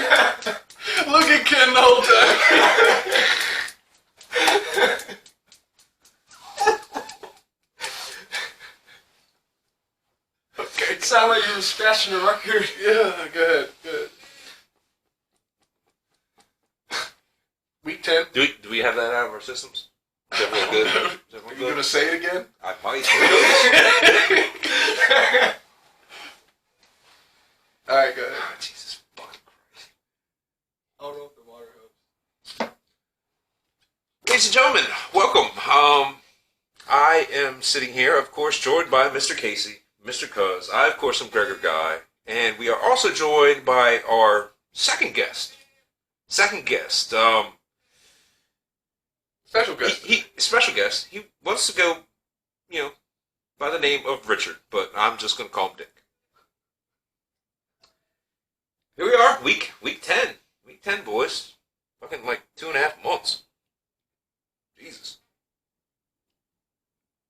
Look at Ken the whole time. Okay. It sounded like you were scratching the record. Yeah, go ahead. Good. Week 10. Do we have that out of our systems? Is everyone good? Is Are everyone you good? going to say it again? I might. Alright, go ahead. Oh, Jesus fucking Christ. I don't know if the water helps. Ladies and gentlemen, welcome. I am sitting here, of course, joined by Mr. Casey, Mr. Cuz. I, of course, am Gregor Guy. And we are also joined by our second guest. Special guest. Special guest. He wants to go, by the name of Richard, but I'm just going to call him Dick. Here we are, week 10. Week 10, boys. Fucking like 2.5 months. Jesus.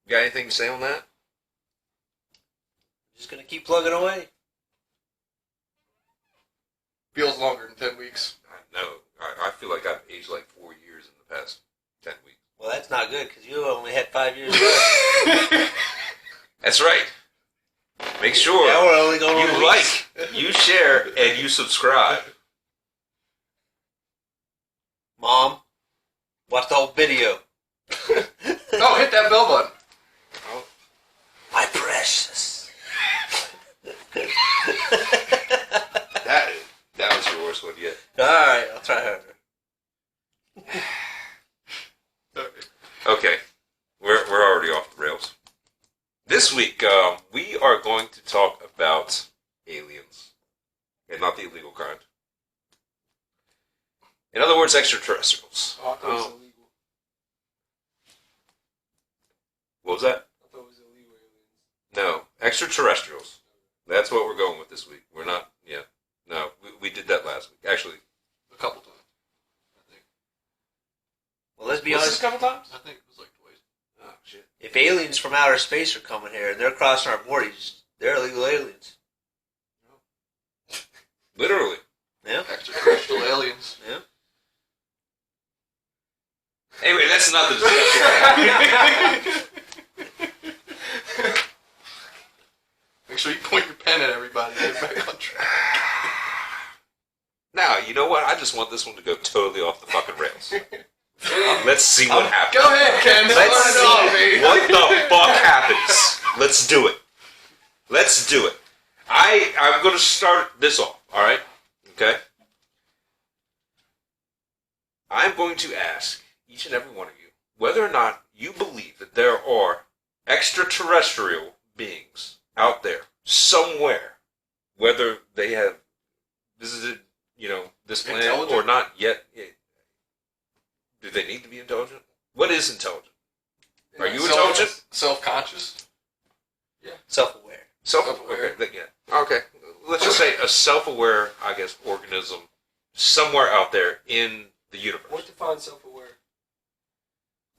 You got anything to say on that? Just gonna keep plugging away. Feels longer than 10 weeks. I know. I feel like I've aged like 4 years in the past 10 weeks. Well, that's not good because you only had 5 years left. That's right. Make sure Now we're only going on you weeks. like, you share, and you subscribe. Mom, watch the whole video. Oh, hit that bell button. Oh. My precious. That was your worst one yet. Alright, I'll try harder. Okay, we're already off the rails. This week, we are going to talk about aliens, and not the illegal kind. In other words, extraterrestrials. Oh, I thought it was illegal. What was that? I thought it was illegal aliens. No, extraterrestrials. That's what we're going with this week. We're not. Yeah, no, we did that last week. Actually, A couple times. I think. Well, let's be was honest. this a couple times? I think it was like twice. Oh shit. If aliens from outer space are coming here and they're crossing our borders, they're illegal aliens. Literally. Yeah. Extraterrestrial aliens. Yeah. Anyway, that's not the discussion. Make sure you point your pen at everybody and get back on track. Now, you know what? I just want this one to go totally off the fucking rails. Let's see what happens. Go ahead, Ken. Let's Start it off, see man. what the fuck happens. Let's do it. Let's do it. I'm going to start this off, alright? Okay? I'm going to ask each and every one of you whether or not you believe that there are extraterrestrial beings out there somewhere, whether they have visited, this planet or Intelligent? not yet. Do they need to be intelligent? What is intelligent? Are you intelligent? Self-conscious? Self-aware. Self-aware. Yeah. Okay. Let's just say a self-aware, I guess, organism somewhere out there in the universe. What defines self-aware?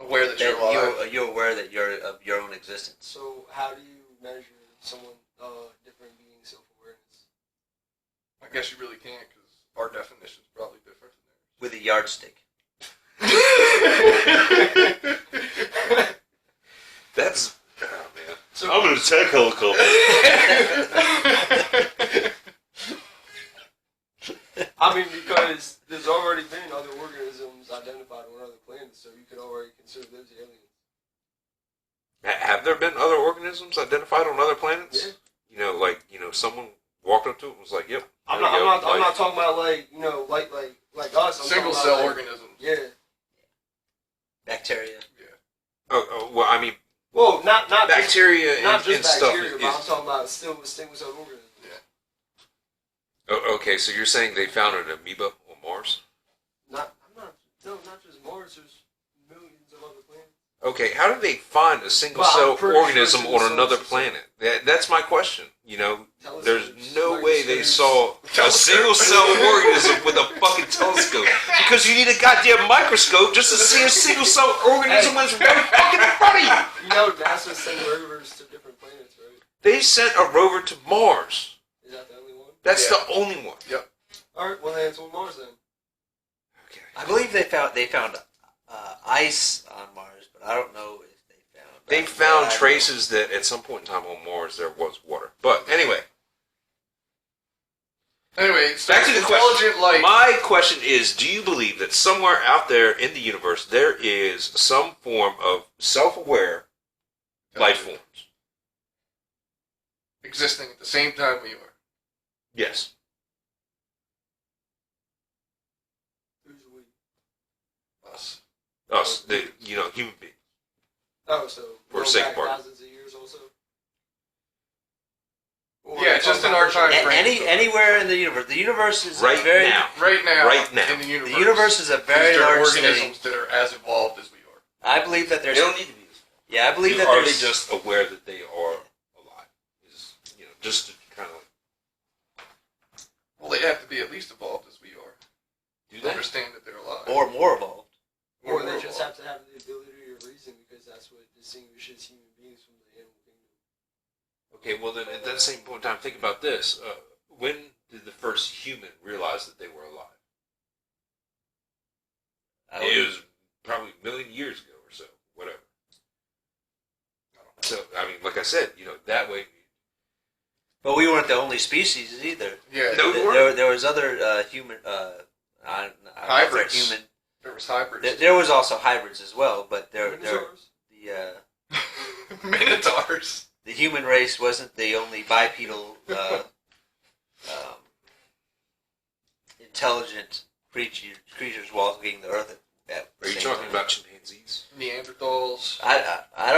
Aware that you're alive. You're aware that you're of your own existence. So how do you measure someone, different being self-awareness? I guess you really can't because our definition is probably different With a yardstick. That's... Oh, man. So I'm an attack helicopter. I mean, because there's already been other organisms identified on other planets, so you could already consider those aliens. Have there been other organisms identified on other planets? Yeah. Someone walked up to it and was like, yep. I'm there we go. not talking about like us. I'm Single talking cell about, organisms. Yeah. Bacteria. Well, I mean, Well, not bacteria just, not and just stuff bacteria, but I'm talking about still single cell organisms. Okay, so you're saying they found an amoeba on Mars? Not just Mars. There's millions of other planets. Okay, how did they find a single Well, cell I'm pretty sure organism single on cell another is- planet? That's my question. There's Telescopes, no way they saw a Telescope. single cell organism with a fucking telescope. Because you need a goddamn microscope just to see a single cell organism that's right fucking in front of you. You know, NASA sent rovers to different planets, right? They sent a rover to Mars. Is that the only one? That's Yeah. the only one. Yep. All right, well then it's on Mars then. Okay. I believe they found ice on Mars, but I don't know if they found. They found traces that at some point in time on Mars there was water. But anyway, Anyway, so back to the intelligent question. life. My question is, do you believe that somewhere out there in the universe there is some form of self-aware life forms? Existing at the same time we are. Yes. Who's we? Us. Us, human beings. Oh, so For going sake back of argument. thousands of years also. Or Yeah, just in our time frame. Anywhere in the universe. The universe is Right very, now. Right now. Right now. In the universe. The universe is a very Is there large organisms thing. that are as evolved as we are. I believe that They there's. don't need to be. Yeah, I believe that Are they there's. just aware that they are alive? Is just to kind of like, Well, they have to be at least evolved as we are. do To that? understand that they're alive. Or more evolved. Or they more just evolved. have to have the ability to reason because that's what distinguishes human beings from the animal kingdom. Okay, well then at that same point in time, think about this. When did the first human realize that they were alive? It was probably a million years ago or so, whatever. So, I mean, like I said, that way. But we weren't the only species either. Yeah. No, we weren't. There was other human. I don't know if they're Hybrids. Human. There was hybrids. There was also hybrids as well, but Dinosaurs? Minotaurs. the human race wasn't the only bipedal intelligent creatures walking the earth at Are you same talking time. about chimpanzees? Neanderthals. I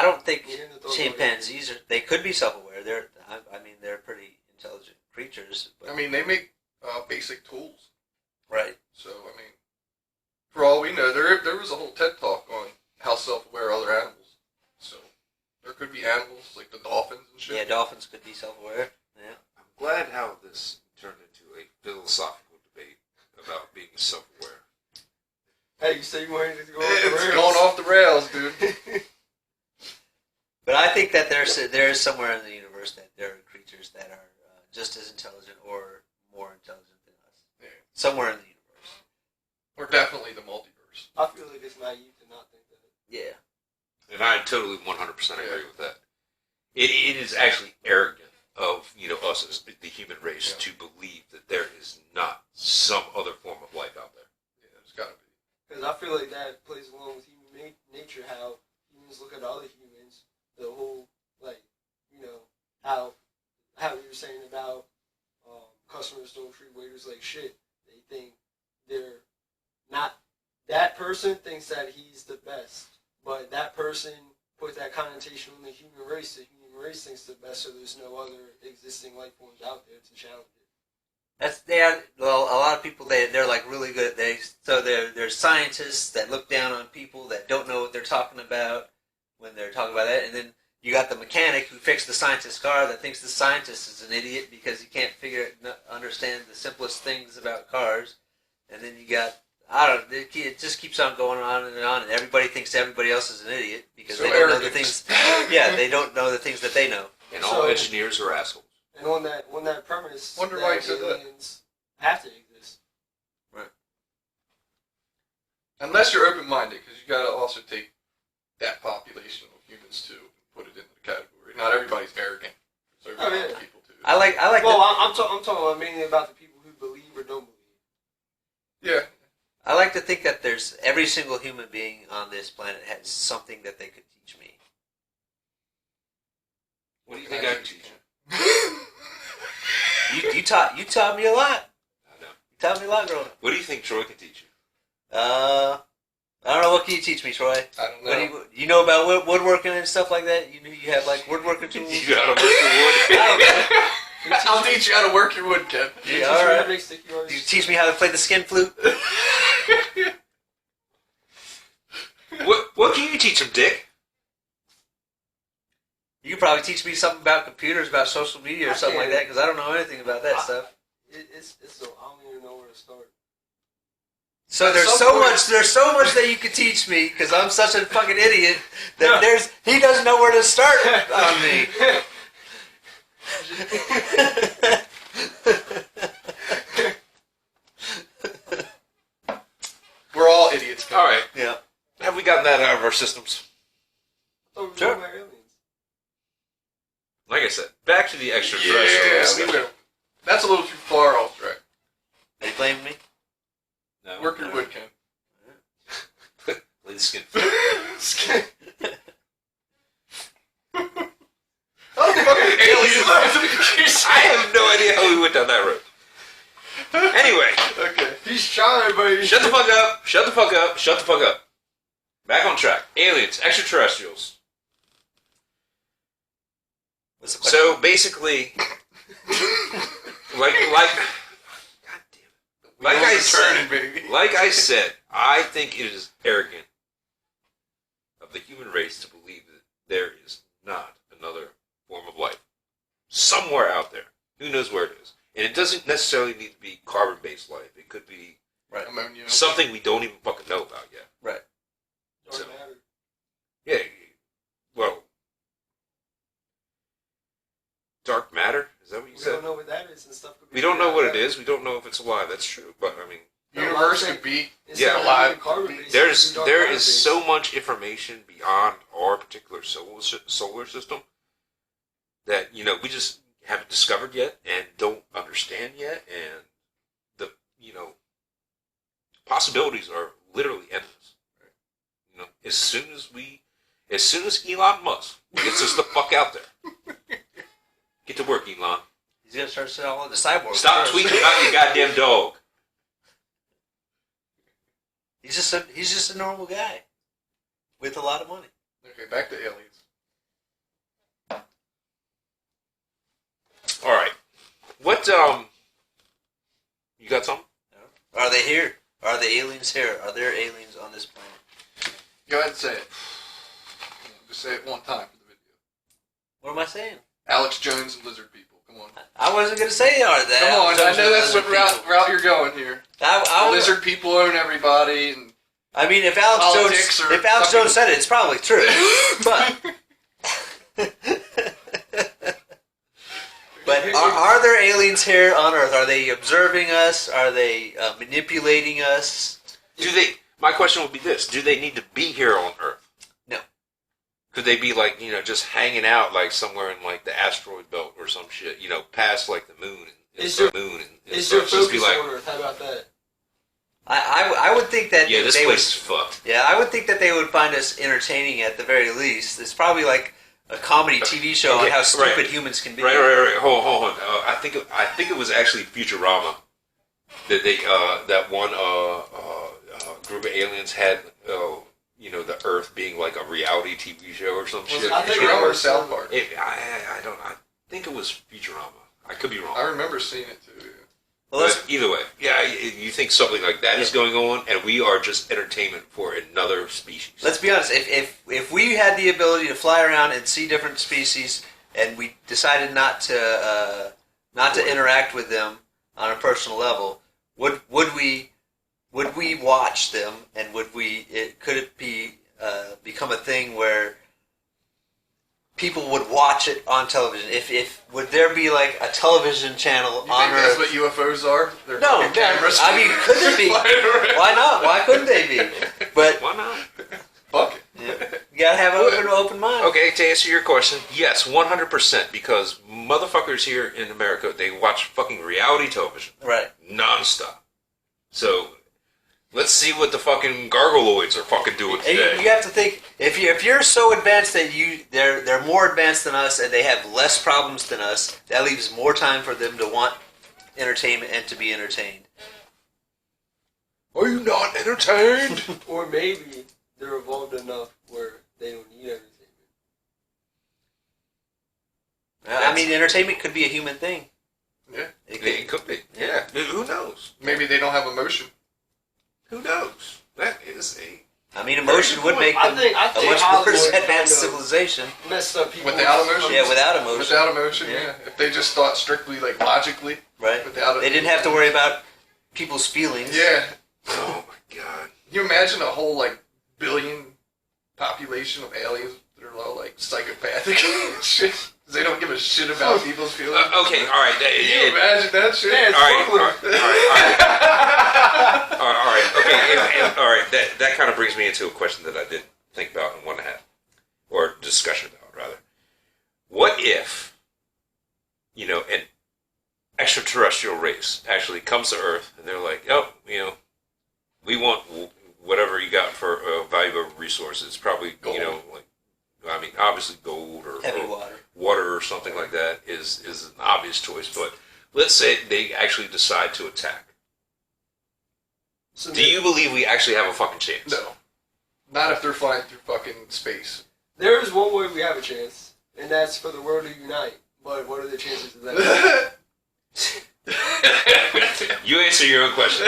don't think Neanderthals chimpanzees are. They could be self-aware. They're pretty intelligent creatures. But, I mean, they make basic tools. right. So, I mean, for all we know, there was a whole TED talk on how self-aware other animals. So, there could be animals like the dolphins and shit. Yeah, dolphins could be self-aware. Yeah. I'm glad how this turned into a philosophical debate about being self-aware. Hey, you say you wanted to go off the It's rails. going off the rails, dude. But I think that there is somewhere in the universe that there are creatures that are just as intelligent or more intelligent than us. Yeah. Somewhere in the universe. Or definitely the multiverse. I feel like it's naive to not think that. Yeah. And I totally 100% agree with that. It is actually arrogant of us as the human race to believe that there is not some other form of life out there. Yeah, there's gotta be. Because I feel like that plays along with human nature, how humans look at other humans, the whole, like, how you were saying about customers don't treat waiters like shit. They think they're not, that person thinks that he's the best, but that person put that connotation on the human race. The human race thinks the best, so there's no other existing life forms out there to challenge it. Well, a lot of people they're like really good. There's scientists that look down on people that don't know what they're talking about when they're talking about that, and then you got the mechanic who fixed the scientist's car that thinks the scientist is an idiot because he can't understand the simplest things about cars, and then you got it just keeps on going on, and everybody thinks everybody else is an idiot because So they don't know the arrogant. things. Yeah, they don't know the things that they know. And all engineers are assholes. And on that premise, Wonder that why you said that. aliens have to exist. Unless you're open-minded, because you gotta also take that population of humans too and put it into the category. Not everybody's arrogant. So Oh, yeah. people too. I like. Well, I'm talking about mainly about the people who believe or don't believe. Yeah. I like to think that there's every single human being on this planet has something that they could teach me. What do you think I can teach you? You taught me a lot. I know. You taught me a lot growing up. What do you think Troy can teach you? I don't know. What can you teach me, Troy? I don't know. What do you know about woodworking and stuff like that? You have like woodworking tools. You got to work the wood. I I'll teach you how to work your wood, Ken. Yeah, all right. Make sticky don't know. rice. You teach me how to play the skin flute. What can you teach him, Dick? You could probably teach me something about computers, about social media, or something like that, because I don't know anything about that stuff. It's so I don't even know where to start. So At there's some so point- much. There's so much that you could teach me because I'm such a fucking idiot that No. he doesn't know where to start on me. guy. All right. Yeah. Have we gotten that out of our systems? I thought we were Sure. talking about aliens. Like I said, back to the extraterrestrials. Yeah, we went. That's a little too far off track. Are you blaming me? No, Work your wood, Ken. Lay the skin. Oh, fucking aliens. I have no idea how we went down that road. Anyway, Okay. He's trying, but shut the fuck up. Shut the fuck up. Shut the fuck up. Back on track. Aliens, extraterrestrials. What's the question? So basically, like, God damn it. Like I said, baby. like I said, I think it is arrogant of the human race to believe that there is not another form of life somewhere out there. Who knows where it is? And it doesn't necessarily need to be carbon-based life. It could be Ammonia. something we don't even fucking know about yet. Right. Dark So- matter. Yeah. Well, dark matter? Is that what you We said? don't know what that is and stuff. Could be We don't know what it figured out. is. We don't know if it's alive. That's true. But I mean, The universe could be. Instead Yeah, of alive. having carbon-based, there it is could be dark so matter-based. much information beyond our particular solar system that we just haven't discovered yet and don't understand yet, and the possibilities are literally endless. As soon as Elon Musk gets us the fuck out there, get to work, Elon. He's gonna start selling the cyborg. Stop first. tweeting about your goddamn dog. He's just a normal guy with a lot of money. Okay, back to aliens. All right, what you got something? Are they here? Are the aliens here? Are there aliens on this planet? Go ahead and say it. Just say it one time for the video. What am I saying? Alex Jones and lizard people. Come on. I wasn't gonna say are that. Come on. I know that's what route you're going here. I Lizard people own everybody, and I mean, if Alex Politics Jones, or if Alex fucking- Jones said it, it's probably true. But are there aliens here on Earth? Are they observing us? Are they manipulating us? Do they? My question would be this: do they need to be here on Earth? No. Could they be like just hanging out like somewhere in like the asteroid belt or some shit? Past like the moon and Is the there- moon and Is stuff, your just be focus like, on Earth? How about that? I would think that yeah, this they place is would. fucked. Yeah, I would think that they would find us entertaining at the very least. It's probably like a comedy TV show on Okay, how stupid right. humans can be. Right. Hold on. I think it was actually Futurama that they that one group of aliens had the Earth being like a reality TV show or some shit. I think Futurama it or was South Park. I think it was Futurama. I could be wrong. I remember seeing it too. Well, let's, But either way, yeah, you think something like that is going on, and we are just entertainment for another species. let's be honest. If we had the ability to fly around and see different species, and we decided not to interact with them on a personal level, would we watch them, and could it become a thing where people would watch it on television? If would there be like a television channel You on think that's Earth? what UFOs are? They're No, fucking cameras. I mean, could there be? Flying around. Why not? Why couldn't they be? But Why not? Fuck it. you gotta have an open mind. Okay, to answer your question, yes, 100%, because motherfuckers here in America, they watch fucking reality television Right. nonstop. So, let's see what the fucking gargoloids are fucking doing And today. you have to think if you're so advanced that they're more advanced than us and they have less problems than us. That leaves more time for them to want entertainment and to be entertained. Are you not entertained? Or maybe they're evolved enough where they don't need entertainment. I mean, entertainment could be a human thing. Yeah. It could be. Yeah. Who knows? Maybe they don't have emotion. Who knows? That is a... I mean, emotion would make I them think a much more Hollywood advanced kind of civilization. messed up people Without emotion? Yeah, without emotion. Without emotion, Yeah. yeah. If they just thought strictly, like, logically. Right. Without it. They didn't have to worry about people's feelings. Yeah. Oh my god. Can you imagine a whole, like, billion population of aliens that are all, like, psychopathic and shit? 'Cause they don't give a shit about people's feelings. Okay, alright. Can you imagine that shit? Yeah, it's Alright, Brooklyn. alright. Okay, all right, that kind of brings me into a question that I did think about and want to have, or discussion about, rather. What if, an extraterrestrial race actually comes to Earth and they're like, oh, we want whatever you got for valuable resources, probably, Gold. obviously gold or Heavy water. water or something like that is an obvious choice, but let's say they actually decide to attack. So Do you believe we actually have a fucking chance? No. Not if they're flying through fucking space. there is one way we have a chance, and that's for the world to unite. But what are the chances of that? You answer your own question.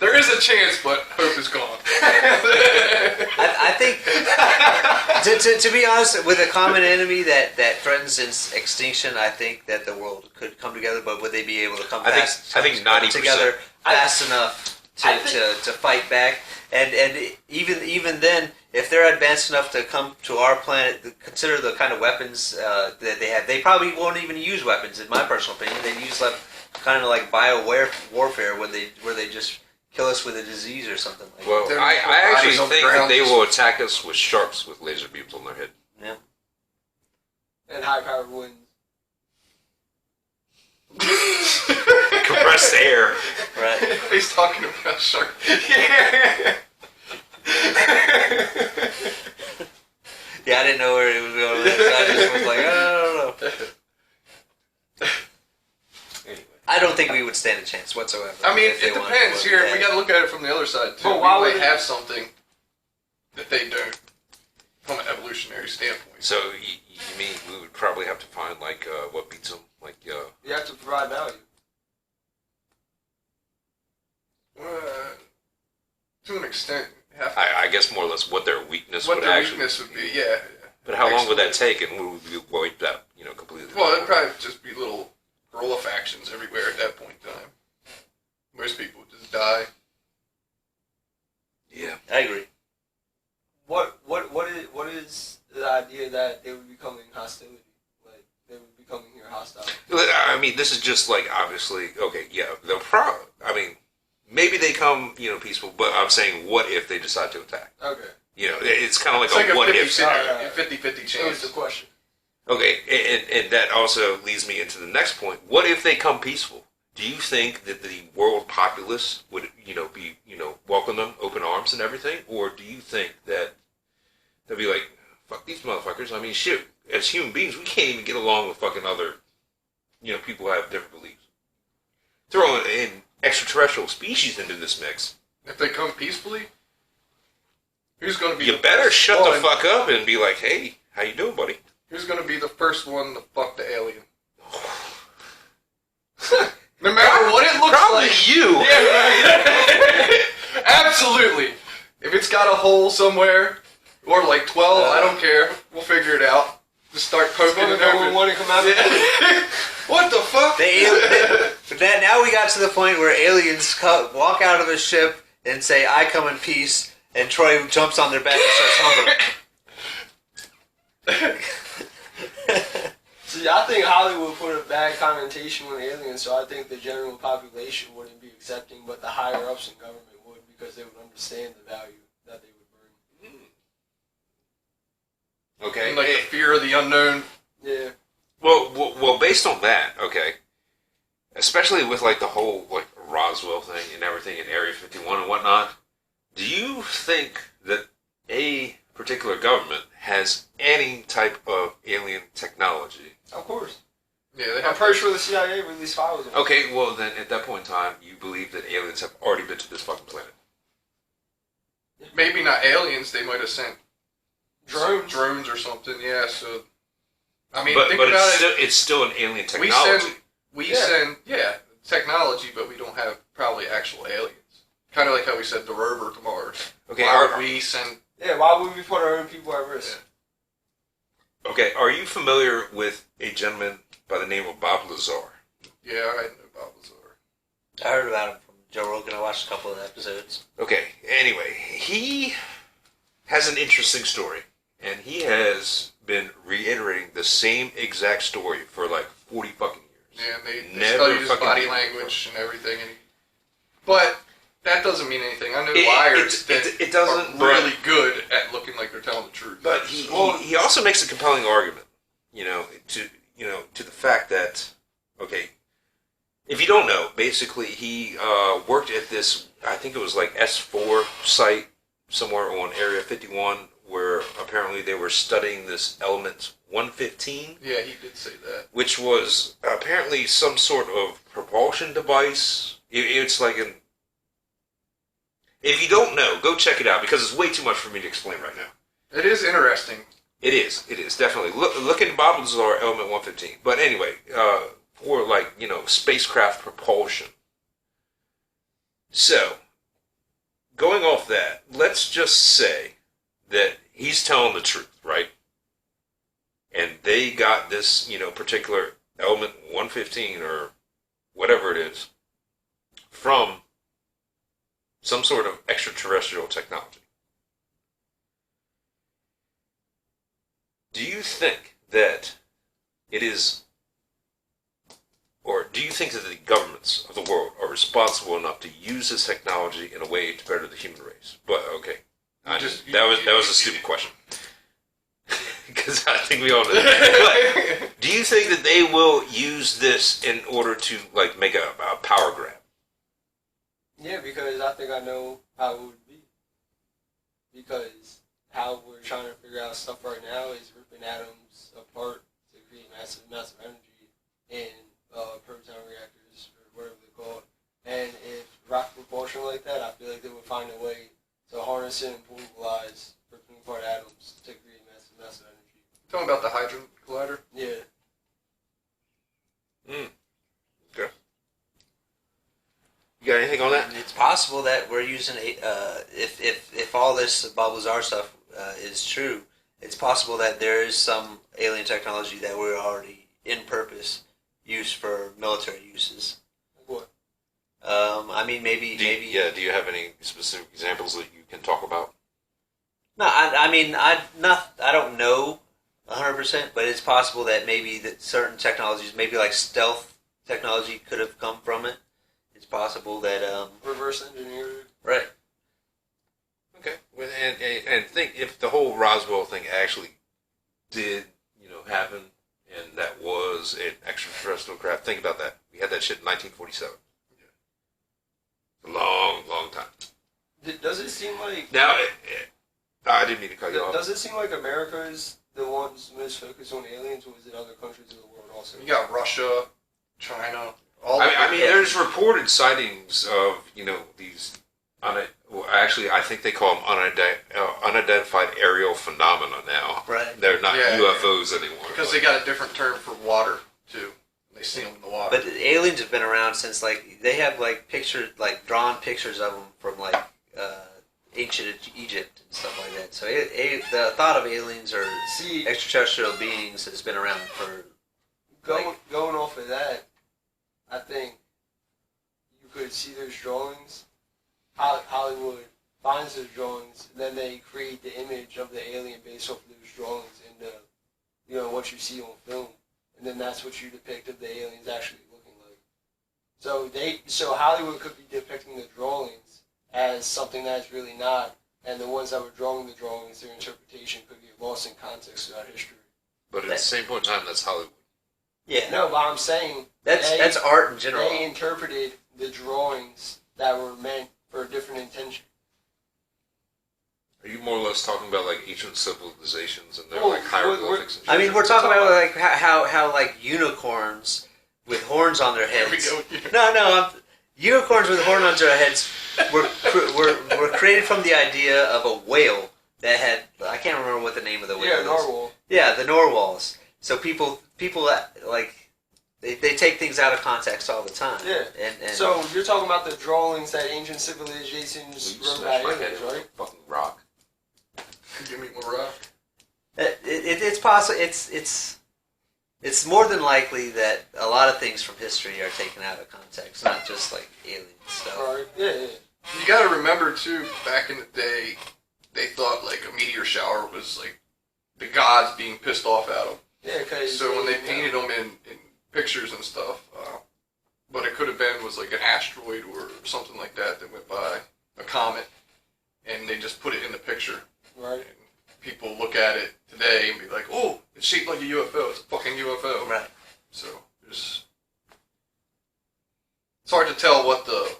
There is a chance, but hope is gone. I think, to be honest, with a common enemy that threatens extinction, I think that the world could come together. But would they be able to come I think 90%. together fast enough to fight back? And even then, if they're advanced enough to come to our planet, consider the kind of weapons that they have. They probably won't even use weapons, in my personal opinion. They use kind of like warfare, where they just kill us with a disease or something like Well, They're I actually bodies on the think that ground they just- will attack us with sharks with laser beams on their head. that. And high-powered winds. Compressed air. Yeah, right. He's talking about shark. Yeah, I didn't know where it was going with this. I just was like, I don't know. Anyway. I don't think we would stand a chance whatsoever. I mean, if they it wanted depends. to Here, attack. we got to look at it from the other side too. But why We would might it- have something that they don't, from an evolutionary standpoint. So you mean we would probably have to find what beats them? You have to provide value. To an extent, you have to- I guess more or less what their weakness what would their actually weakness would be. Yeah. But how long would that take, and would we be wiped out, completely? Well, it'd probably just be little guerrilla factions everywhere at that point in time. Most people would just die. Yeah. I agree. What is the idea that they would be coming hostility? Like they would be coming here hostile. I mean, this is just obviously, okay, yeah, maybe they come, peaceful, but I'm saying, what if they decide to attack? Okay. It's kind of like It's like a what if 50-50 scenario. 50-50 That was chance. the question. Okay, and that also leads me into the next point. What if they come peaceful? Do you think that the world populace would, be, welcome them, open arms and everything? Or do you think that they'll be like, fuck these motherfuckers? I mean, shit, as human beings, we can't even get along with fucking other, people who have different beliefs. Throw in extraterrestrial species into this mix. If they come peacefully, who's going to be You the better first shut one? the fuck up and be like, hey, how you doing, buddy? Who's going to be the first one to fuck the alien? No matter what it looks Probably like. you. Yeah, right. Absolutely. If it's got a hole somewhere, or like 12, I don't care. We'll figure it out. Just start poking it open. One to come out. Yeah. What the fuck? But now we got to the point where aliens walk out of a ship and say, I come in peace, and Troy jumps on their back and starts humping. See, I think Hollywood put a bad connotation on aliens, so I think the general population wouldn't be accepting, but the higher ups in government would, because they would understand the value that they would bring. Okay. And like the fear of the unknown. Yeah. Well, based on that, okay, especially with the whole Roswell thing and everything in Area 51 and whatnot, do you think that a particular government has any type of alien technology? Of course. Yeah, they I'm have pretty sure the CIA released files on it. Okay, well then at that point in time, you believe that aliens have already been to this fucking planet. maybe not aliens. They might have sent Drones. drones or something. Yeah. So, I mean, But think it's about still, it. it's still an alien We technology. send technology, but we don't have probably actual aliens. Kind of like how we sent the rover to Mars. Okay, Why would we send? Yeah, why would we put our own people at risk? Okay, are you familiar with a gentleman by the name of Bob Lazar? Yeah, I know Bob Lazar. I heard about him from Joe Rogan. I watched a couple of episodes. Okay, anyway, he has an interesting story, and he has been reiterating the same exact story for 40 fucking years. Yeah, and they Never studied his fucking body did. language and everything. But that doesn't mean anything. I know It- liars it doesn't, are really good at looking like they're telling the truth. But he also makes a compelling argument, to the fact that, okay, if you don't know, basically he worked at this, I think it was like S4 site somewhere on Area 51, where apparently they were studying this element 115, Yeah, he did say that. which was apparently some sort of propulsion device. It's like an... If you don't know, go check it out, because it's way too much for me to explain right now. It is interesting. It is, definitely. Look at Bob Lazar, Element 115. But anyway, for spacecraft propulsion. So, going off that, let's just say that he's telling the truth, right? And they got this, particular Element 115 or whatever it is from some sort of extraterrestrial technology. Do you think that it is, or do you think that the governments of the world are responsible enough to use this technology in a way to better the human race? But okay, that was a stupid question, because I think we all know that. But do you think that they will use this in order to make a power grab? Yeah, because I think I know how it would be. Because how we're trying to figure out stuff right now is ripping atoms apart to create massive amounts of energy in proton reactors, or whatever they're called. And if rocket propulsion like that, I feel like they would find a way to harness it and polarize ripping apart atoms to create massive amounts of energy. Talking about the Hadron Collider? Yeah. Okay. You got anything on that? It's possible that we're using if all this Bob Lazar stuff is true, it's possible that there is some alien technology that we're already in purpose used for military uses. What? Maybe. Do you have any specific examples that you can talk about? No, I don't know 100%, but it's possible that maybe that certain technologies, maybe like stealth technology, could have come from it. It's possible that Reverse engineered. right. Okay, and think if the whole Roswell thing actually did, happen, and that was an extraterrestrial craft. Think about that. We had that shit in 1947. A long, long time. Does it seem like Now, I didn't mean to cut you off. Does it seem like America is the ones most focused on aliens, or is it other countries of the world also? You got Russia, China, all I mean, there's reported sightings of these. Actually, I think they call them unidentified aerial phenomena now. Right. They're not Yeah, UFOs anymore. because they got a different term for water too. They see them in the water. But aliens have been around since they have drawn pictures of them from ancient Egypt and stuff like that. So the thought of aliens or extraterrestrial beings has been around for. Going off of that, I think you could see those drawings. Hollywood finds those drawings, and then they create the image of the alien based off of those drawings and what you see on film, and then that's what you depict of the aliens actually looking like. So Hollywood could be depicting the drawings as something that's really not, and the ones that were drawing the drawings, their interpretation could get lost in context throughout history. But at the same point in time, that's Hollywood. Yeah. No, but I'm saying That's art in general. they interpreted the drawings that were meant for a different intention. Are you more or less talking about ancient civilizations and their Well, hieroglyphics? I mean, we're talking about how unicorns with horns on their Here we heads. go. Unicorns with horns on their heads were created from the idea of a whale that had, I can't remember what the name of the whale Yeah, is. narwhal. Yeah, the narwhals. So people they take things out of context all the time. Yeah. And So you're talking about the drawings that ancient civilizations wrote about aliens, right? Fucking rock. Give me more rock. it's possible. It's more than likely that a lot of things from history are taken out of context, not just alien stuff. Right. Yeah. You got to remember too. Back in the day, they thought a meteor shower was the gods being pissed off at them. Yeah, because So when they painted them in pictures and stuff, but it could have been was like an asteroid or something like that that went by, a comet, and they just put it in the picture. Right. And people look at it today and be like, "Oh, it's shaped like a UFO. It's a fucking UFO." Right. So it's hard to tell what the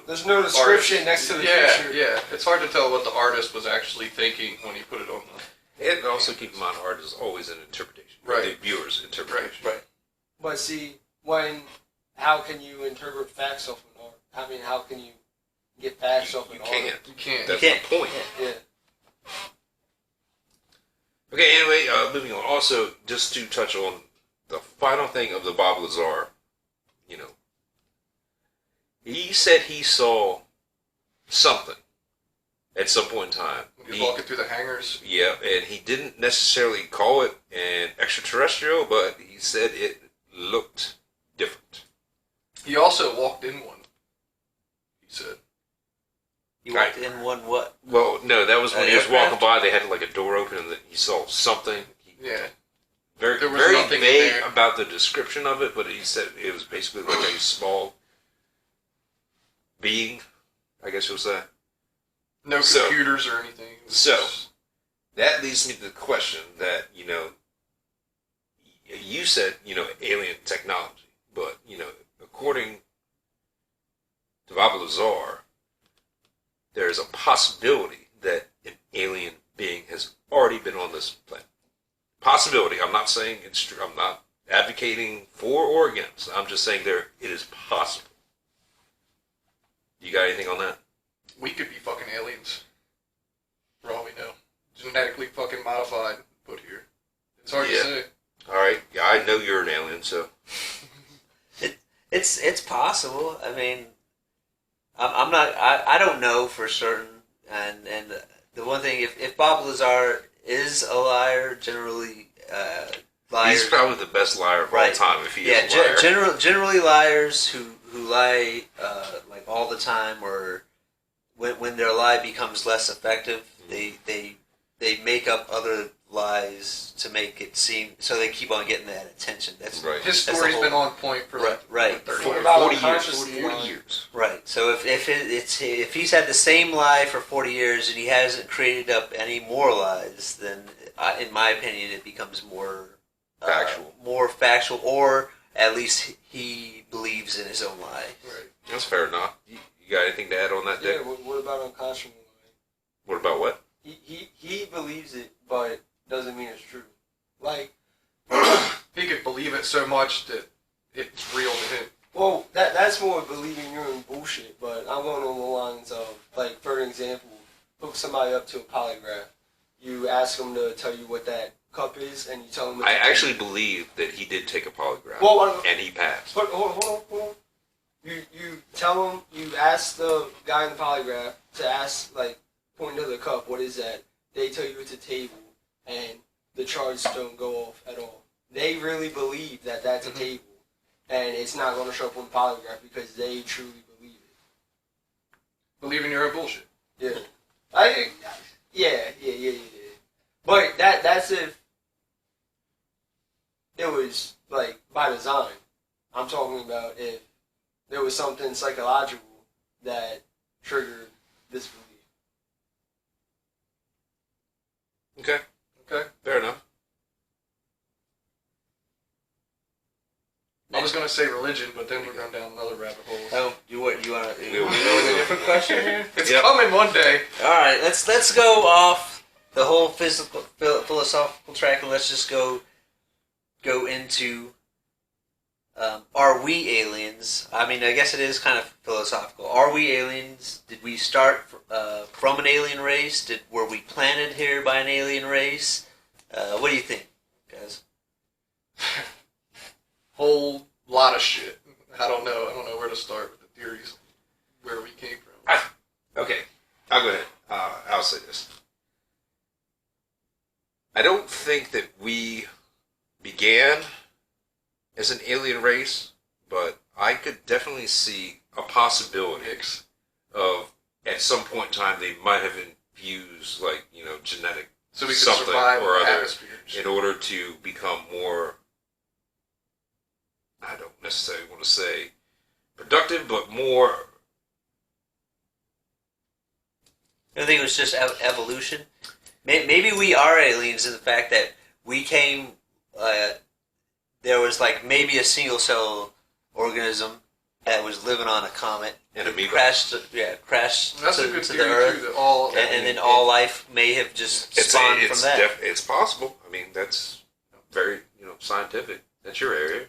There's no description artist- next to the yeah, picture. Yeah, it's hard to tell what the artist was actually thinking when he put it on the. And also keep in mind, art is always an interpretation. Right. The viewer's interpretation. Right. But see, how can you interpret facts off an art? I mean, how can you get facts off an You art? can't. You can't. That's can't. the point. Yeah. Okay, anyway, moving on. Also, just to touch on the final thing of the Bob Lazar, you know, he said he saw something at some point in time. He was walking through the hangars. Yeah, and he didn't necessarily call it an extraterrestrial, but he said it looked different. He also walked in one. He said. You walked in one what? Well, no, that was when he was aircraft? walking by. They had like a door open, and he saw something. Yeah. Very, There was very nothing in vague there. about the description of it, but he said it was basically like a small being, I guess you'll say. No So- computers or anything. It was so- just- That leads me to the question that, you said, alien technology, but, according to Bob Lazar, there's a possibility that an alien being has already been on this planet. Possibility. I'm not saying it's true. I'm not advocating for or against. I'm just saying it is possible. You got anything on that? we could be fucking aliens. For all we know. Genetically fucking modified, put here. It's hard Yeah. to say. All right. Yeah, I know you're an alien, so. It's possible. I mean, I'm not. I don't know for certain. And the one thing, if Bob Lazar is a liar, generally liars. He's probably the best liar of all Right. time if he Yeah, is a liar. generally liars who lie like all the time, or when their lie becomes less effective, they make up other lies to make it seem so they keep on getting that attention. That's Right. His That's story's the been whole- on point for Right, like right. 30 What years. about 40 years. unconsciously 40 lying? years. right. So if he's had the same lie for 40 years and he hasn't created up any more lies, then in my opinion it becomes more factual, or at least he believes in his own lie. Right. That's fair enough. You got anything to add on that, Yeah, Dick? what about unconscionable lying? What about what? He believes it, but doesn't mean it's true. Like, He could believe it so much that it's real to him. well, that's more believing you're in bullshit, but I'm going on the lines of, like, for an example, hook somebody up to a polygraph. You ask them to tell you what that cup is, and you tell them... I actually believe that he did take a polygraph, Well, and he passed. hold on. You tell them, you ask the guy in the polygraph to ask, like, point to the cup, what is that? They tell you it's a table, and the charges don't go off at all. They really believe that that's a table, and it's not going to show up on the polygraph because they truly believe it. Believing you're a bullshit. Yeah. Yeah. But that's if it was, like, by design. I'm talking about if there was something psychological that triggered this belief. Okay. Okay. Fair enough. I was going to say religion, but then we're going down another rabbit hole. Oh, you want to We- go with a different question here? It's Yep. coming one day. All right, let's go off the whole philosophical track, and let's just go into are we aliens? I mean, I guess it is kind of philosophical. Are we aliens? Did we start from an alien race? Were we planted here by an alien race? What do you think, guys? Whole lot of shit. I don't know where to start with the theories, where we came from. Okay. I'll go ahead. I'll say this. I don't think that we began as an alien race, but I could definitely see a possibility Hicks. of at some point in time they might have infused genetic So we could something survive or in the other atmosphere. in order to become more, I don't necessarily want to say productive, but more. I think it was just evolution. Maybe we are aliens in the fact that we came. There was like maybe a single cell organism that was living on a comet And amoeba. crashed That's a to, good to the theory Earth, too. That all and then all life may have just spawned from that. It's possible. I mean, that's very scientific. That's your area.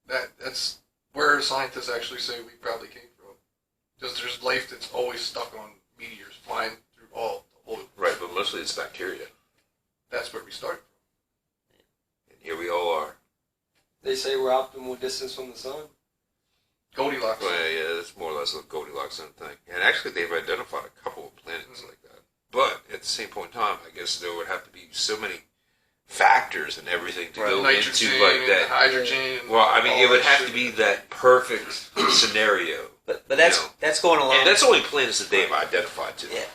that's where scientists actually say we probably came from. Because there's life that's always stuck on meteors flying through all the whole. Right, but mostly it's bacteria. That's where we started And here we all are. They say we're optimal distance from the sun. from. Goldilocks. Well, yeah, it's more or less a Goldilocks kind of thing. And actually, they've identified a couple of planets like that. But at the same point in time, I guess there would have to be so many factors and everything to go Nitrogen into like and that. hydrogen. And Well, I mean, all it would that have shit. to be that perfect scenario. But that's You know. that's going along. And that's only planets that they've identified too. Yeah.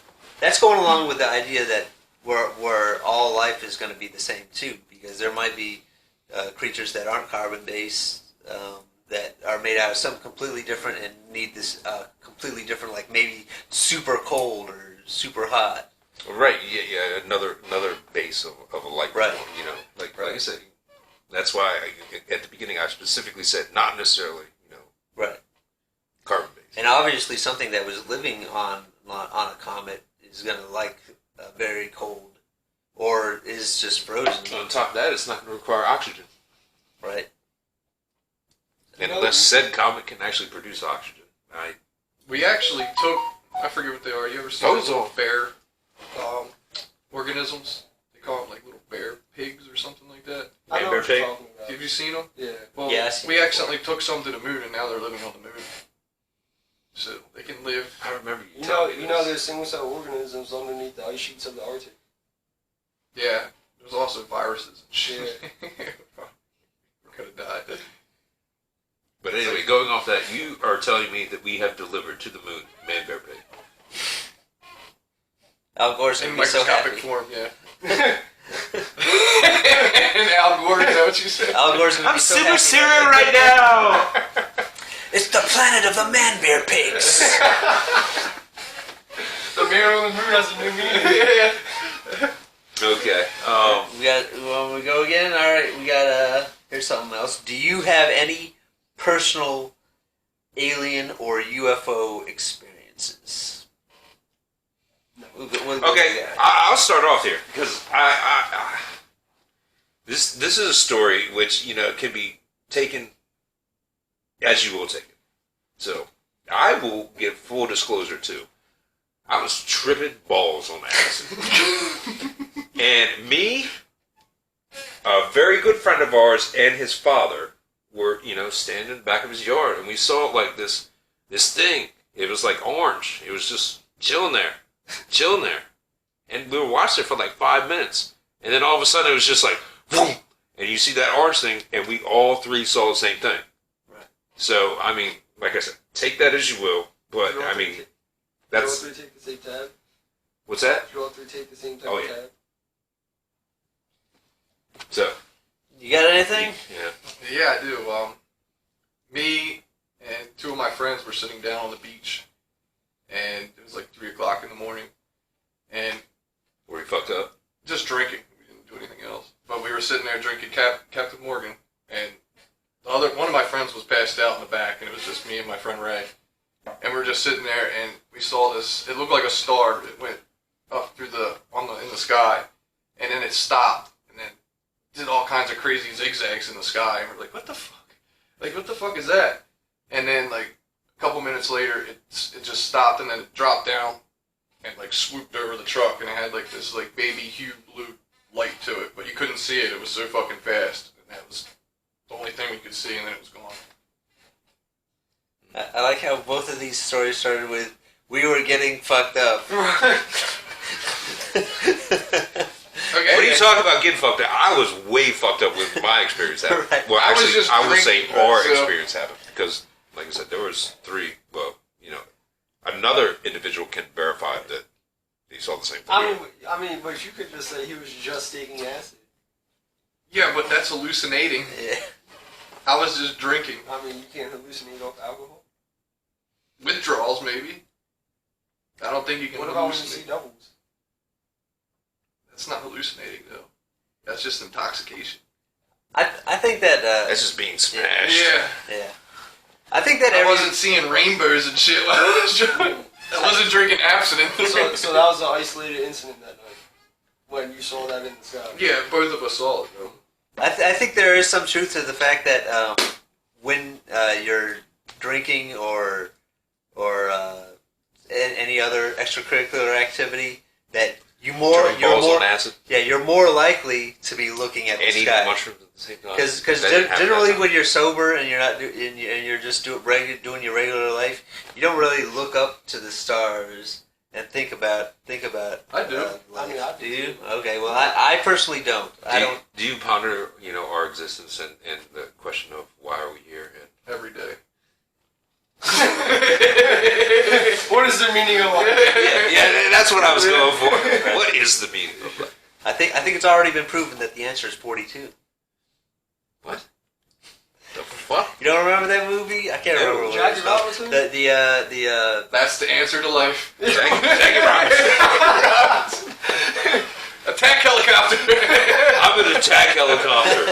That's going along with the idea that where all life is going to be the same too, because there might be creatures that aren't carbon based that are made out of something completely different and need this completely different, like maybe super cold or super hot. Right, yeah, another base of a life Right. form, like I said, that's why at the beginning I specifically said not necessarily, Right. carbon based. And obviously, something that was living on a comet is going to like very cold, or is just frozen. On top of that, it's not going to require oxygen, Right. and unless said comet can actually produce oxygen. We actually took, I forget what they are. You ever seen those little bear organisms? They call them like little bear pigs or something like that. I know Bear what you're pig? talking about. Have you seen them? Yeah. Well, Yeah, I seen we them accidentally took some to the moon, and now they're living on the moon. So they can live. I remember You know, telling me this. there's single cell organisms underneath the ice sheets of the Arctic. Yeah, there's also viruses and shit. We're gonna die. But anyway, going off that, you are telling me that we have delivered to the moon man bear pig. Al Gore's In going to be so microscopic happy. form, yeah. And Al Gore, is that what you said? Al Gore's going to be so happy. right now. It's the planet of the man bear pigs. The man on the moon has a new meaning. Yeah. Okay. We got. When we go again, all right. We got. Here's something else. Do you have any personal alien or UFO experiences? Okay, I'll start off here because this is a story which can be taken as you will take it. So I will give full disclosure too. I was tripping balls on acid, and me, a very good friend of ours, and his father were standing in the back of his yard, and we saw like this thing. It was like orange. It was just chilling there. And we were watching it for like 5 minutes. And then all of a sudden it was just like, boom! And you see that orange thing, and we all three saw the same thing. Right. So, I mean, like I said, take that as you will. But, I mean, Did you all that's... three take the same tab? What's that? Did you all three take the same type Oh, of yeah. tab? So, You got anything? yeah. Yeah, I do. Me and two of my friends were sitting down on the beach, and it was like 3 o'clock in the morning, and Were we fucked up? just drinking. We didn't do anything else. But we were sitting there drinking Captain Morgan, and one of my friends was passed out in the back, and it was just me and my friend Ray. And we were just sitting there, and we saw this. It looked like a star. It went up through in the sky, and then it stopped, and then did all kinds of crazy zigzags in the sky. And we're like, "What the fuck? Like, what the fuck is that?" And then like a couple minutes later, it just stopped, and then it dropped down and like swooped over the truck, and it had like this like baby hue blue light to it, but you couldn't see it. It was so fucking fast, and that was the only thing we could see, and then it was gone. I like how both of these stories started with, we were getting fucked up. Okay. What are you talking about getting fucked up? I was way fucked up with my experience happening. Right. Well, I was actually, just I would say drinking, our so- experience happened because, like I said, there was 3. Well, another individual can verify that he saw the same thing. I mean, but you could just say he was just taking acid. Yeah, but that's hallucinating. Yeah. I was just drinking. I mean, you can't hallucinate off alcohol. withdrawals, maybe. I don't think you can What about when you see hallucinate. doubles? That's not hallucinating, though. That's just intoxication. I think that That's just being smashed. yeah. I think that I wasn't seeing rainbows and shit while I was drunk. I wasn't drinking absinthe. So that was an isolated incident that night when you saw that in the sky. Yeah, both of us saw it, though. I think there is some truth to the fact that when you're drinking or any other extracurricular activity, that you're Balls more on acid you're more likely to you looking at the and eating sky. mushrooms at the same time. Because That didn't happen generally that time. when you're sober and you're not and you're just doing your regular life, you don't really look up to the stars and think about. I do. life. I mean, I do do you? too. Okay. Well, I personally don't. Do you ponder, our existence and the question of why are we here? And Every day. What is the meaning of life? yeah, that's what I was going for. What is the meaning of life? I think it's already been proven that the answer is 42. What? The fuck? You don't remember that movie? I can't No. remember what it Jackie was called. Robinson? The That's the answer to life. Jackie Robinson. Attack helicopter! I'm an attack helicopter.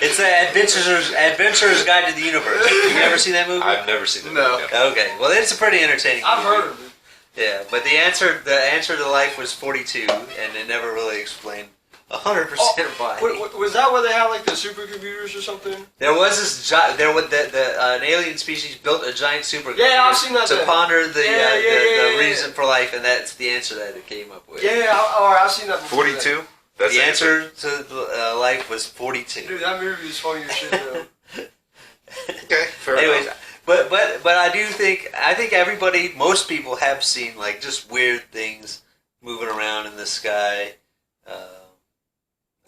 it's the Adventurer's Guide to the Universe. You never seen that movie? I've never seen that. No. movie. Okay, well it's a pretty entertaining I've movie. heard of it. Yeah, but the answer to life was 42, and it never really explained 100% why. Was that where they had like the supercomputers or something? There was this an alien species built a giant supercomputer Yeah, I've seen that to thing. ponder the Yeah. reason for life, and that's the answer that it came up with. Yeah, I've seen that before. 42? That's The answer to life was 42. Dude, that movie was funny as shit though. Okay, fair Anyways, enough. but I think everybody, most people have seen like just weird things moving around in the sky.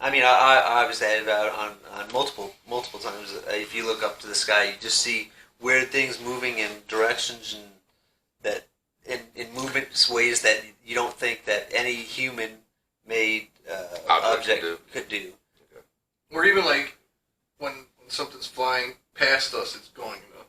I mean, I obviously have on multiple times. If you look up to the sky, you just see weird things moving in directions and that in movements ways that you don't think that any human made object could do. Or even like when something's flying past us, it's going in a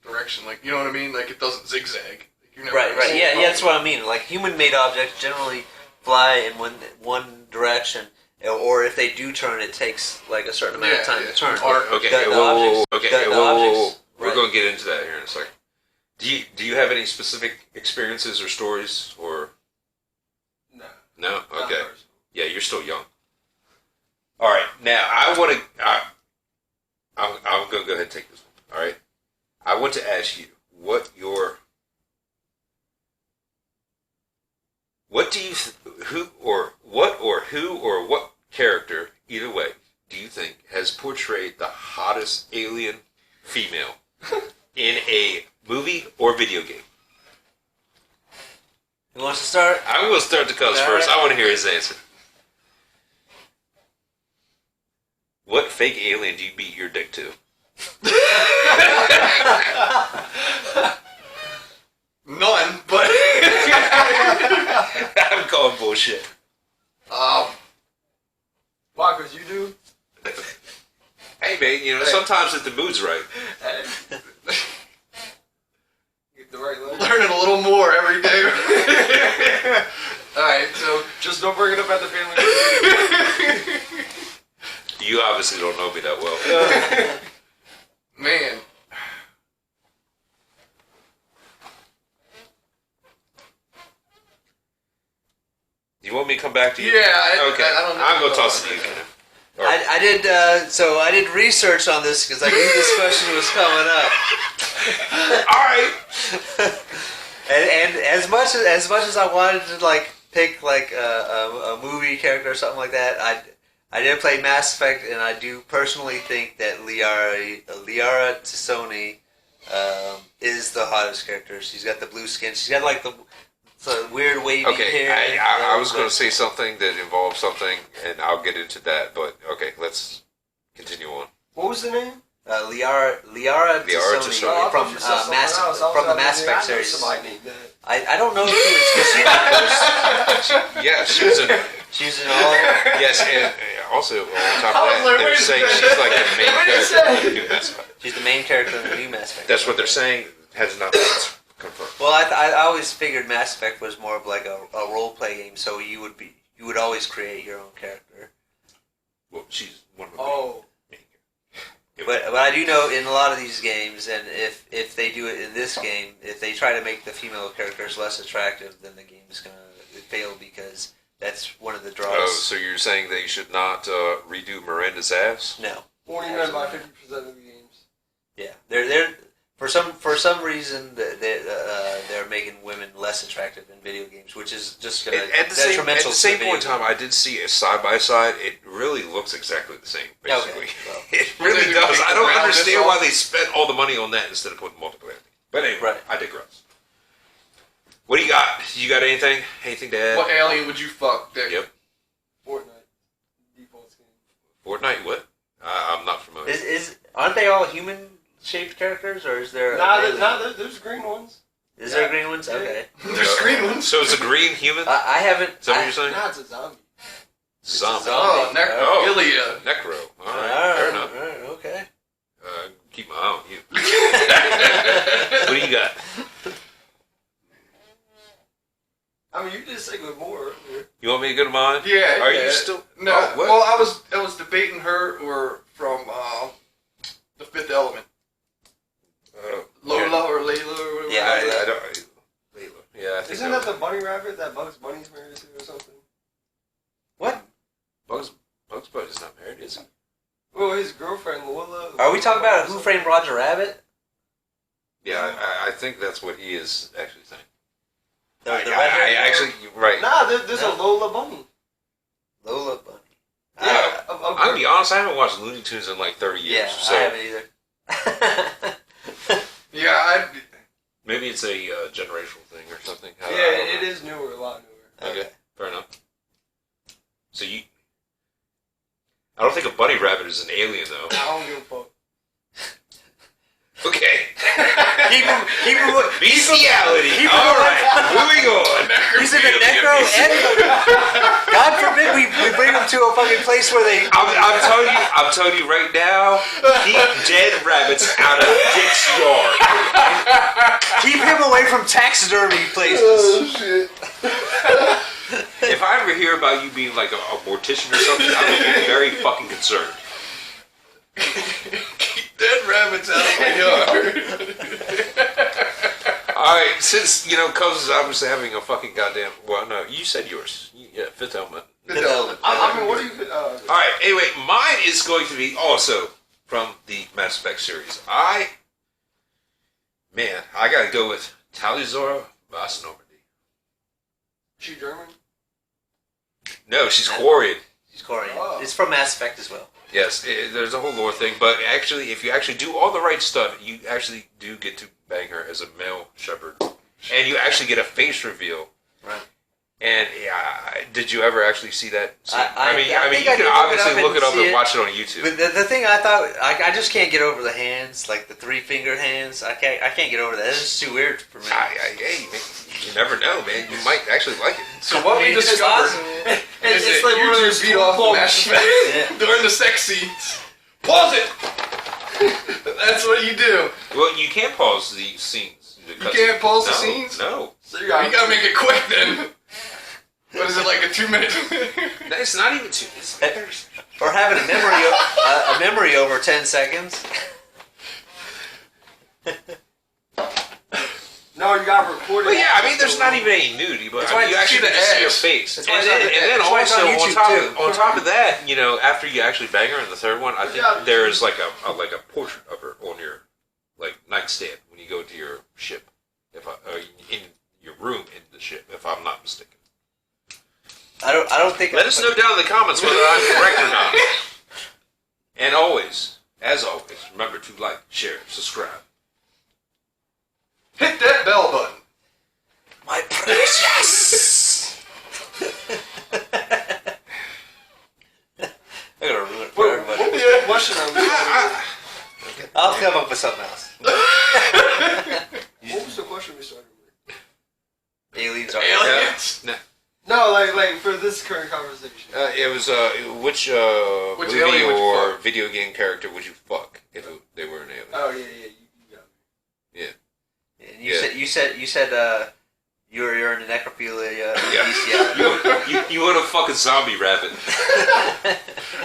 direction. Like, you know what I mean? Like, it doesn't zigzag. Like, you're never Right. gonna see Yeah, it that's what I mean. Like human-made objects generally fly in one direction, or if they do turn, it takes like a certain amount of time to turn. Arc. Okay, The whoa. objects- Okay, the whoa. objects, We're right. going to get into that here in a second. Do you have any specific experiences or stories or No. no? not Okay, personal. yeah, you're still young. All right, now I'm going to go ahead and take this one. All right, I want to ask you what what character, either way, do you think has portrayed the hottest alien female in a movie or video game? Who wants to start? I'm going to start the Cubs first. I want to hear his answer. What fake alien do you beat your dick to? None, but I'm calling bullshit. Why? Because you do? Hey, man, sometimes if the mood's right. Get the right letter. learning a little more every day. Alright, so Just don't bring it up at the family reunion. You obviously don't know me that well. man, You want me to come back to you? yeah, Okay. I don't know. I'm going to toss it to you. Ken. I did. So I did research on this because I knew this question was coming up. All right. And as much as I wanted to like pick like a movie character or something like that, I did play Mass Effect, and I do personally think that Liara T'Soni is the hottest character. She's got the blue skin. She's got like the weird wavy Okay, hair. I was going to say something that involves something, and I'll get into that, but okay, let's continue on. What was the name? Liara T'Soni. T'Soni Oh, I from thought you said Mass someone else. I was from the like, Mass I Effect know series. somebody named that. I don't know if she was. Yeah, she was in. She's in all. Yes, and also on top I of was that, like, they're wait a saying minute. she's like the main What did it character of say? the new Mass Effect. She's the main character in the new Mass Effect. That's what they're saying. Has not been confirmed. Well, I always figured Mass Effect was more of like a role play game, so you would always create your own character. Well, she's one of the Oh. main But I do know in a lot of these games, and if they do it in this game, if they try to make the female characters less attractive, then the game's gonna fail because that's one of the draws. Oh, so you're saying they should not redo Miranda's ass? No. Only men by 50% of the games. Yeah, they're for some reason they're making women less attractive in video games, which is just gonna At the detrimental. same to point in video time, I did see a side by side. It really looks exactly the same, basically. Okay, well. It really They does. take I the don't roundness understand why off. they spent all the money on that instead of putting multiplayer. But anyway, Right. I digress. What do you got? You got anything? Anything to add? What alien would you fuck, Dick? Yep. Fortnite. Default skin. Fortnite? What? I'm not familiar. Aren't they all human-shaped characters, or is there? There's green ones. Is there green ones? Yeah. Okay. There's green ones. So it's a green human? I haven't. Is that what you're saying? Nah, it's a zombie. Zombie. Oh, Oh. Necrophilia. Necro. All right. Fair enough. All right, okay. Keep my eye on you. What do you got? I mean, you did say good more earlier. You want me to go to mine? Yeah. Are yeah. you still? No. Oh, what? Well, I was debating her or from The Fifth Element. Lola or Layla or whatever. Yeah, I don't. Layla. Yeah, I think Isn't that the bunny rabbit that Bugs Bunny's married to or something? What? Bugs Bunny's not married, is he? Well, his girlfriend, Lola. Are we talking about Who Framed Roger Rabbit? Yeah, I think that's what he is actually saying. The I red-haired girl? actually, you're right. Nah, there's No. a Lola Bunny. Lola Bunny. Yeah, I'll be honest, I haven't watched Looney Tunes in like 30 years. Yeah, so I haven't either. Yeah, maybe it's a generational thing or something. I yeah, don't know. it is newer, a lot newer. Okay, fair enough. So I don't think a bunny rabbit is an alien, though. I don't give a fuck. Okay. keep him. Bestiality. Keep All him right, moving on. He's in the necro and God forbid we bring him to a fucking place where they. I'm telling you right now. Keep dead rabbits out of Dick's yard. Keep him away from taxidermy places. Oh, shit. If I ever hear about you being like a mortician or something, I'm gonna be very fucking concerned. keep dead rabbits out of my yard. Alright, since, Cuz is obviously having a fucking goddamn... Well, no, you said yours. Yeah, Fifth Element. Fifth Element. I mean, what do you... Alright, anyway, mine is going to be also from the Mass Effect series. I gotta go with Talizora Vos Normandy. She German? No, she's Quarian. She's Korean. Oh. It's from Mass Effect as well. Yes, there's a whole lore thing, but actually, if you actually do all the right stuff, you actually do get to bang her as a male shepherd. And you actually get a face reveal. Right. And yeah, did you ever actually see that scene? I mean, think you I can did obviously look it up see and watch it on YouTube. But the thing I thought, I just can't get over the hands, like the 3-fingered hands. I can't get over that. It's just too weird for me. Hey, man, you never know, man. You might actually like it. So what we It's discovered awesome. is It's that like one of you those beat off football Mass machines. Effect Yeah. during the sex scenes. Pause it. That's what you do. Well, you can't pause the scenes. You can't pause the No, scenes? No. So you You gotta make it quick then. What is it, like a 2-minute? It's not even 2 minutes. Or having a memory over 10 seconds. No, you gotta record it. Well, yeah, I mean, there's not even any nudity, but That's I why mean, you you actually see the get to see her ass. face. That's And why it's then, on- and then that's why it's also, on on YouTube, too. top of that, after you actually bang her in the third one, I think Yeah. there's like a portrait of her on your nightstand when you go to your ship, in your room in the ship, if I'm not mistaken. I don't think. Let us know down in the comments whether I'm correct or not. And always, as always, remember to like, share, subscribe. Hit that bell button. My precious. I'm gonna ruin it for everybody. What was the question I was I'll come up with something else. What was the question we started with? Aliens are. Aliens. Nah. No, like for this current conversation. It was which Which movie alien would you or fuck? video game character would you fuck if they were an alien? Oh yeah, you got me. And you Yeah. said you're in a necrophilia. Yeah. you want to fuck a zombie rabbit?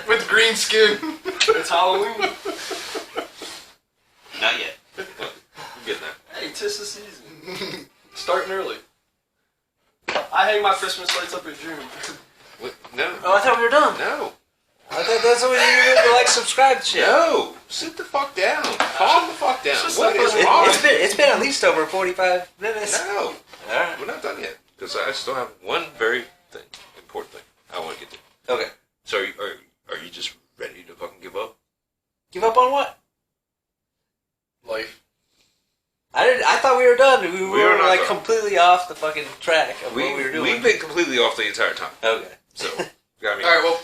With green skin. It's Halloween. Not yet. I'm getting that. Hey, 'tis the season. Starting early. I hang my Christmas lights up in June. What? No. Oh, I thought we were done. No. I thought that's what you did to like subscribe to shit. No. Sit the fuck down. Calm the fuck down. Just What like is it- wrong? It's been at least over 45 minutes. No. All right. We're not done yet because I still have one very important thing I want to get to. Okay. So are you just ready to fucking give up? Give up on what? Life. I thought we were done. We were not like done. completely off the fucking track of what we were doing. We've been completely off the entire time. Okay. So, I mean, Alright, well,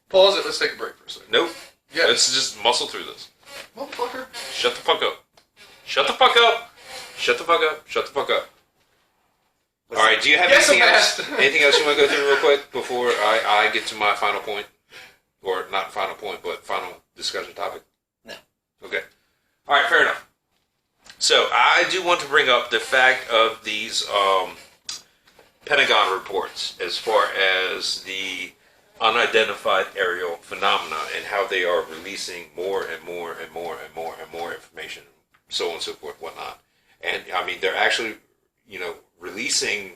pause it. Let's take a break for a second. nope. Yeah. Let's just muscle through this. Motherfucker. Shut the fuck up. Shut the fuck up. Shut the fuck up. Shut the fuck up. All right. Do you have Yes, anything I'm else? asked. Anything else you want to go through real quick before I get to my final point, or not final point, but final discussion topic? No. Okay. All right. Fair enough. So I do want to bring up the fact of these Pentagon reports as far as the unidentified aerial phenomena and how they are releasing more and more and more and more and more information, so on and so forth, whatnot. And I mean, they're actually, releasing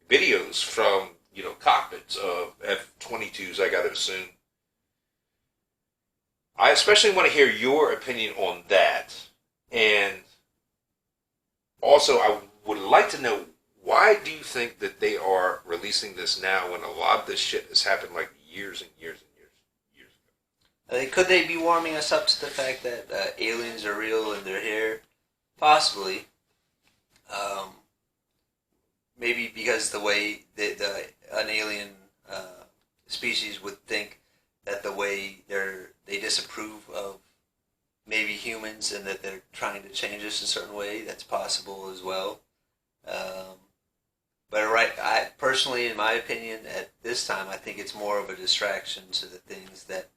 videos from, cockpits of F-22s, I gotta assume. I especially want to hear your opinion on that. And also, I would like to know, why do you think that they are releasing this now when a lot of this shit has happened like years and years and years ago? Could they be warming us up to the fact that aliens are real and they're here? Possibly. Maybe because the way an alien species would think that the way they disapprove of maybe humans and that they're trying to change us a certain way. That's possible as well. But I personally, in my opinion, at this time, I think it's more of a distraction to the things that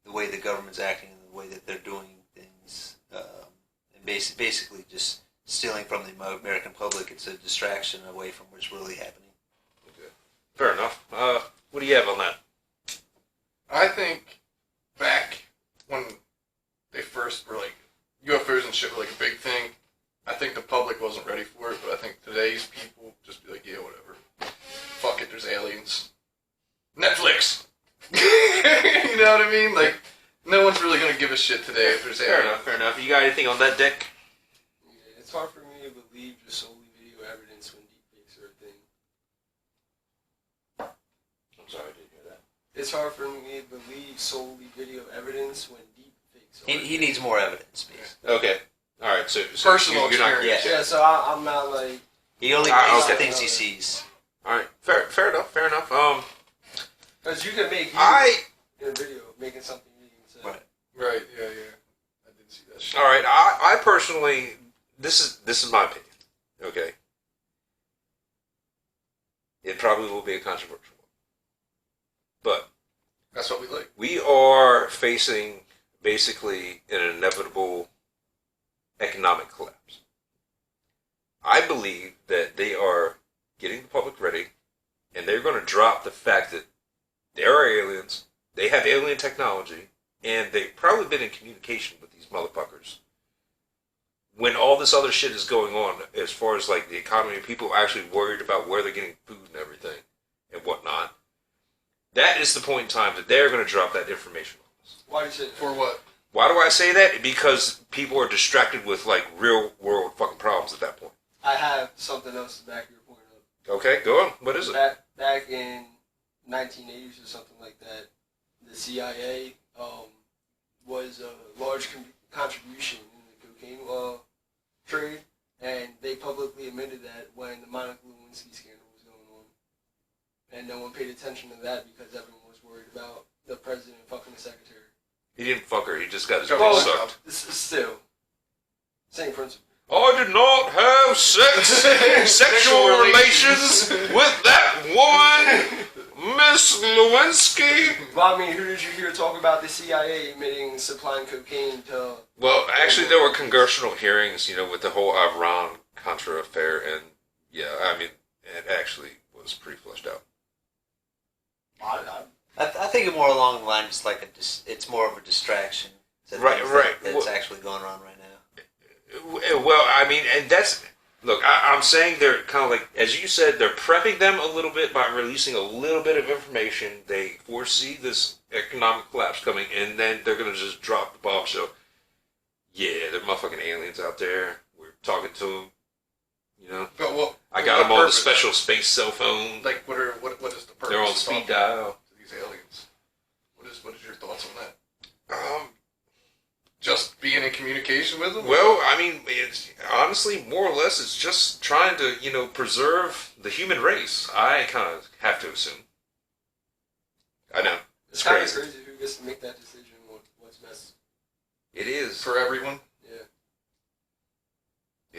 the way the government's acting and the way that they're doing things, and basically just stealing from the American public. It's a distraction away from what's really happening. Okay. Fair enough. What do you have on that? I think back when they first were like, UFOs and shit were like a big thing, I think the public wasn't ready for it, but I think today's people just be like, yeah, whatever. Fuck it, there's aliens. Netflix! You know what I mean? Like, no one's really gonna give a shit today if there's Fair aliens. enough, fair enough. You got anything on that, Dick? Yeah, it's hard for me to believe just solely video evidence when deepfakes are a thing. I'm sorry, I didn't hear that. It's hard for me to believe solely video evidence when deepfakes are a He thing. needs more evidence, please. Okay. All right, so Personal you're not, experience. Yeah, so I'm not like... He only Ah, believes okay. the things he sees. All right, fair enough, fair enough. Because you can make in a video making something you didn't say. Right. Right, yeah. I did see that shit. All right, I personally, this is my opinion. Okay. It probably will be a controversial one, but That's what we like. we are facing basically an inevitable economic collapse. I believe that they are getting the public ready, and they're going to drop the fact that there are aliens, they have alien technology, and they've probably been in communication with these motherfuckers. When all this other shit is going on, as far as like the economy, people are actually worried about where they're getting food and everything and whatnot. That is the point in time that they're going to drop that information on us. Why do you say that? For what? Why do I say that? Because people are distracted with like real world fucking problems at that point. I have something else to back your point up. Okay, go on. What is it? Back in 1980s or something like that, the CIA was a large contribution in the cocaine trade, and they publicly admitted that when the Monica Lewinsky scandal was going on, and no one paid attention to that because everyone was worried about the president fucking the secretary. He didn't fuck her. He just got his Well, dick sucked. This is still same principle. I did not have sexual relations with that woman. Miss Lewinsky. Well, I mean, who did you hear talk about the CIA admitting supplying cocaine to? Well, actually, there were congressional hearings, with the whole Iran-Contra affair, and yeah, I mean, it actually was pretty fleshed out. I think more along the lines like it's more of a distraction. Right. That's actually going on right now. Well, I mean, and that's... Look, I'm saying they're kind of like, as you said, they're prepping them a little bit by releasing a little bit of information. They foresee this economic collapse coming, and then they're going to just drop the bombshell. Yeah, there are motherfucking aliens out there. We're talking to them, But what? I got them on the special space cell phone. Like, what is the purpose? They're on of speed talking dial. to these aliens. What is your thoughts on that? Just being in communication with them? Well, I mean, it's honestly, more or less, it's just trying to, preserve the human race. I kind of have to assume. I know. It's kind of crazy. crazy who gets to make that decision. What's best? It is. For everyone? Yeah.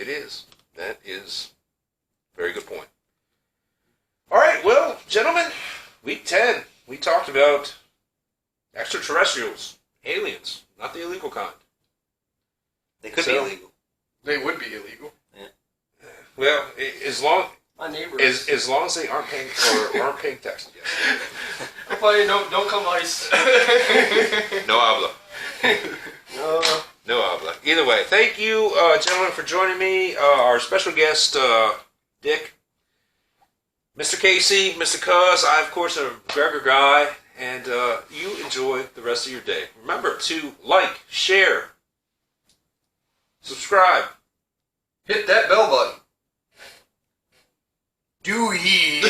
It is. That is a very good point. All right, well, gentlemen, week 10, we talked about extraterrestrials, aliens, not the illegal kind. They could be illegal. They would be illegal. Well, as long My neighbor. as long as they aren't paying taxes. Yes. Hopefully, don't come ice. No habla. No. No habla. Either way, thank you, gentlemen, for joining me. Our special guest, Dick, Mr. Casey, Mr. Cuz. I, of course, am a Gregor guy, and you enjoy the rest of your day. Remember to like, share, subscribe. Hit that bell button. Do he?